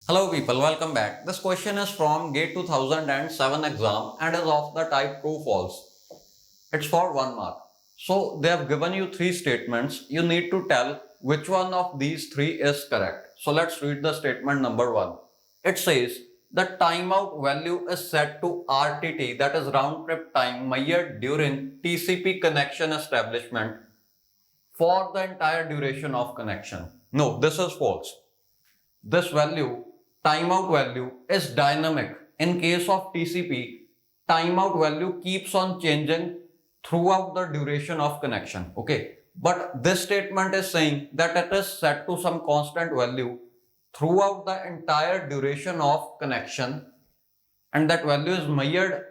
Hello people, welcome back. This question is from GATE 2007 exam and is of the type true false. It's for 1 mark. So they have given you 3 statements. You need to tell which one of these 3 is correct. So let's read the statement number 1. It says the timeout value is set to RTT, that is round trip time measured during TCP connection establishment for the entire duration of connection. No, this is false. This value, timeout value, is dynamic. In case of TCP, timeout value keeps on changing throughout the duration of connection. Okay. But this statement is saying that it is set to some constant value throughout the entire duration of connection, and that value is measured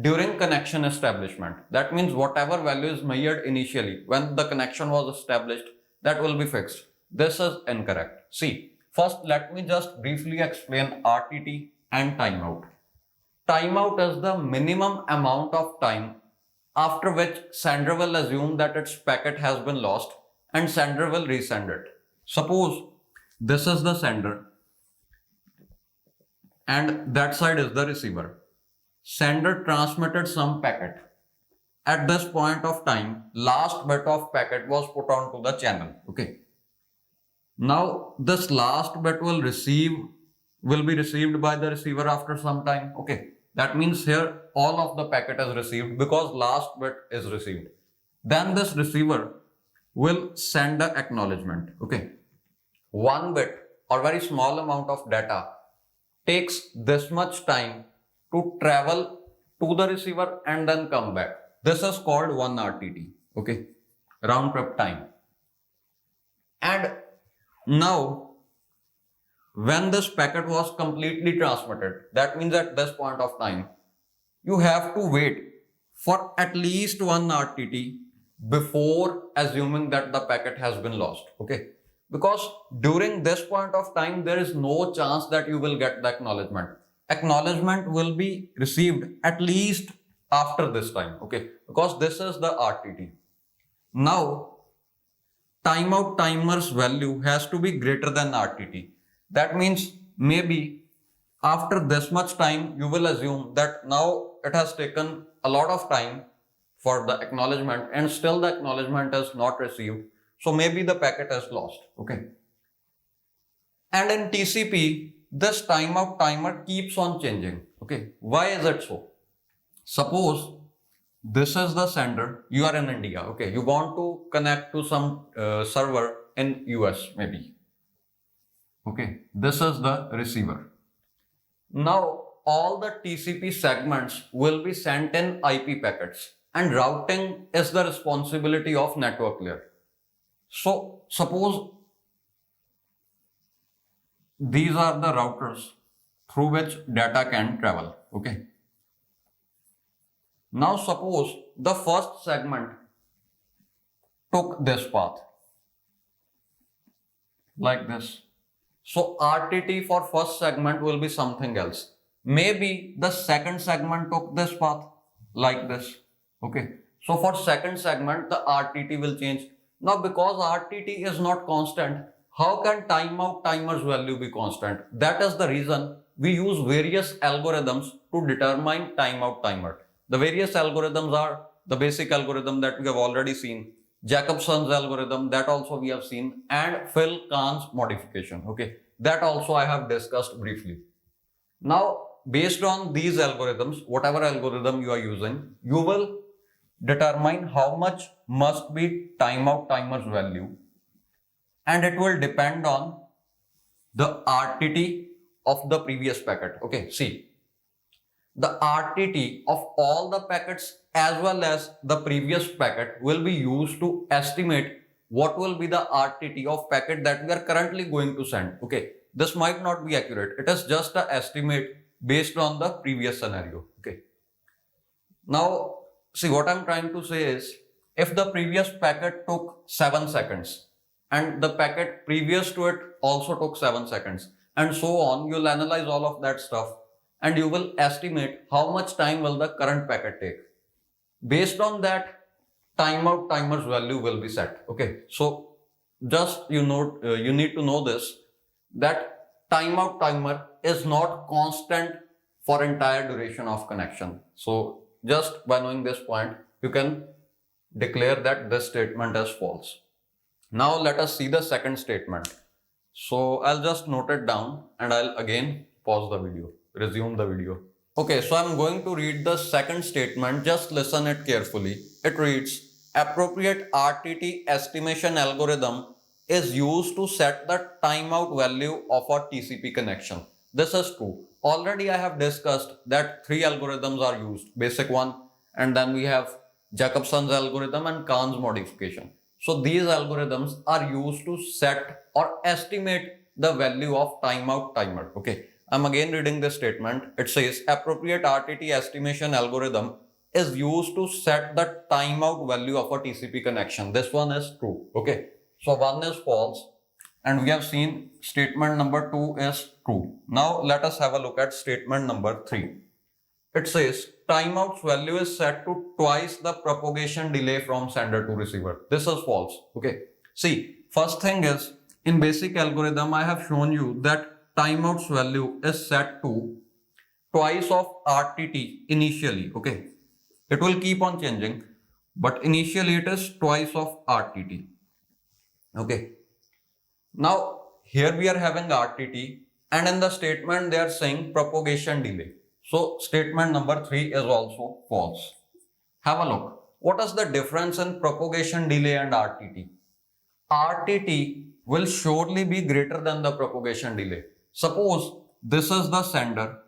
during connection establishment. That means whatever value is measured initially when the connection was established, that will be fixed. This is incorrect. See, first let me just briefly explain RTT and timeout. Timeout is the minimum amount of time after which sender will assume that its packet has been lost and sender will resend it. Suppose this is the sender and that side is the receiver. Sender transmitted some packet. At this point of time, last bit of packet was put onto the channel. Okay. Now this last bit will be received by the receiver after some time. Okay. That means here all of the packet is received because last bit is received. Then this receiver will send the acknowledgement. Okay. One bit or very small amount of data takes this much time to travel to the receiver and then come back. This is called 1 RTT. Okay. Round trip time. And now when this packet was completely transmitted, that means at this point of time, you have to wait for at least 1 RTT before assuming that the packet has been lost. Okay. Because during this point of time, there is no chance that you will get the acknowledgement. Acknowledgement will be received at least after this time. Okay. Because this is the RTT. Now, timeout timer's value has to be greater than RTT. That means maybe after this much time, you will assume that now it has taken a lot of time for the acknowledgement and still the acknowledgement is not received. So maybe the packet is lost. Okay. And in TCP, this timeout timer keeps on changing. Okay. Why is it so? Suppose this is the sender. You are in India. Okay. You want to connect to some server in US maybe. Okay. This is the receiver. Now all the TCP segments will be sent in IP packets and routing is the responsibility of network layer. So suppose these are the routers through which data can travel. Okay. Now suppose the first segment took this path like this. So RTT for first segment will be something else. Maybe the second segment took this path like this. Okay. So for second segment, the RTT will change. Now because RTT is not constant, how can timeout timer's value be constant? That is the reason we use various algorithms to determine timeout timer. The various algorithms are the basic algorithm that we have already seen, Jacobson's algorithm that also we have seen, and Phil-Kahn's modification. Okay, that also I have discussed briefly. Now based on these algorithms, whatever algorithm you are using, you will determine how much must be timeout timer's value, and it will depend on the RTT of the previous packet. Okay, see, the RTT of all the packets as well as the previous packet will be used to estimate what will be the RTT of packet that we are currently going to send. Okay, this might not be accurate. It is just an estimate based on the previous scenario. Okay. Now, see, what I'm trying to say is, if the previous packet took 7 seconds and the packet previous to it also took 7 seconds and so on, you'll analyze all of that stuff and you will estimate how much time will the current packet take. Based on that, timeout timer's value will be set. Okay, so just you need to know this, that timeout timer is not constant for entire duration of connection. So just by knowing this point, you can declare that this statement is false. Now let us see the second statement. So I'll just note it down and I'll again pause the video, resume the video. Okay, so I'm going to read the second statement. Just listen it carefully. It reads, appropriate RTT estimation algorithm is used to set the timeout value of a TCP connection. This is true. Already I have discussed that three algorithms are used. Basic one, and then we have Jacobson's algorithm and Kahn's modification. So these algorithms are used to set or estimate the value of timeout timer. Okay, I'm again reading this statement. It says appropriate RTT estimation algorithm is used to set the timeout value of a TCP connection. This one is true. Okay, so one is false, and we have seen statement number 2 is true. Now let us have a look at statement number 3. It says timeout's value is set to twice the propagation delay from sender to receiver. This is false. Okay. See, first thing is, in basic algorithm, I have shown you that timeout's value is set to twice of RTT initially. Okay. It will keep on changing, but initially it is twice of RTT. Okay. Now, here we are having RTT, and in the statement they are saying propagation delay. So statement number 3 is also false. Have a look. What is the difference in propagation delay and RTT? RTT will surely be greater than the propagation delay. Suppose this is the sender,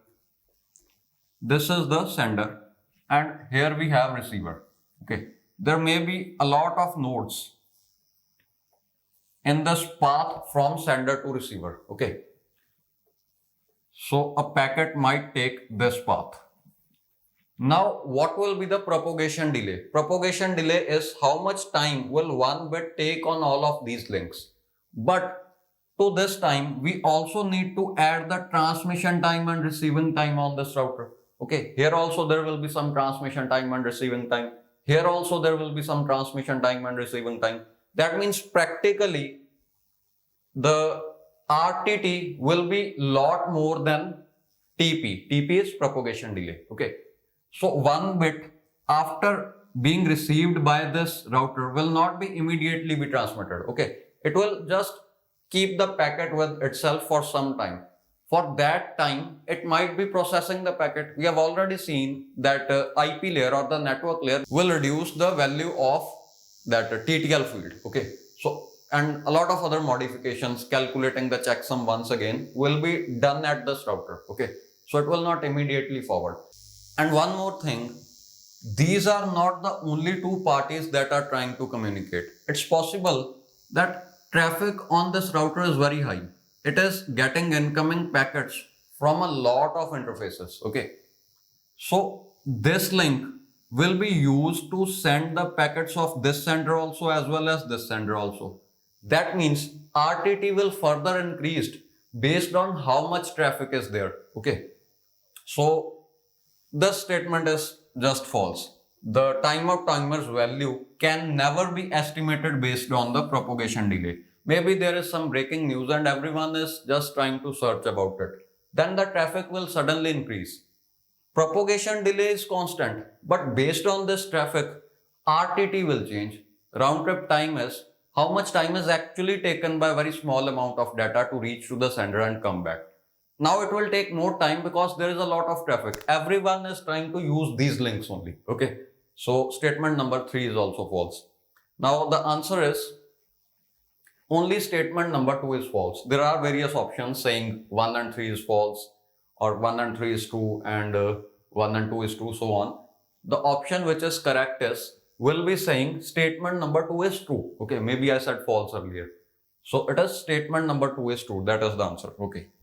and here we have receiver. Okay. There may be a lot of nodes in this path from sender to receiver. Okay. So a packet might take this path. Now what will be the propagation delay? Propagation delay is how much time will one bit take on all of these links. But to this time, we also need to add the transmission time and receiving time on this router. Okay, here also there will be some transmission time and receiving time. Here also there will be some transmission time and receiving time. That means practically the RTT will be lot more than TP. TP is propagation delay. Okay. So one bit after being received by this router will not be immediately be transmitted. Okay. It will just keep the packet with itself for some time. For that time, it might be processing the packet. We have already seen that IP layer or the network layer will reduce the value of that TTL field. Okay. So and a lot of other modifications, calculating the checksum once again, will be done at this router. Okay, so it will not immediately forward. And one more thing, these are not the only two parties that are trying to communicate. It's possible that traffic on this router is very high. It is getting incoming packets from a lot of interfaces. Okay, so this link will be used to send the packets of this sender also as well as this sender also. That means RTT will further increased based on how much traffic is there. Okay. So this statement is just false. The timeout timer's value can never be estimated based on the propagation delay. Maybe there is some breaking news and everyone is just trying to search about it. Then the traffic will suddenly increase. Propagation delay is constant, but based on this traffic, RTT will change. Round trip time is how much time is actually taken by a very small amount of data to reach to the sender and come back. Now it will take more time because there is a lot of traffic. Everyone is trying to use these links only. Okay. So statement number 3 is also false. Now the answer is only statement number 2 is false. There are various options saying 1 and 3 is false, or 1 and 3 is true, and 1 and 2 is true, so on. The option which is correct is will be saying statement number 2 is true. Okay, maybe I said false earlier. So it is statement number 2 is true. That is the answer. Okay.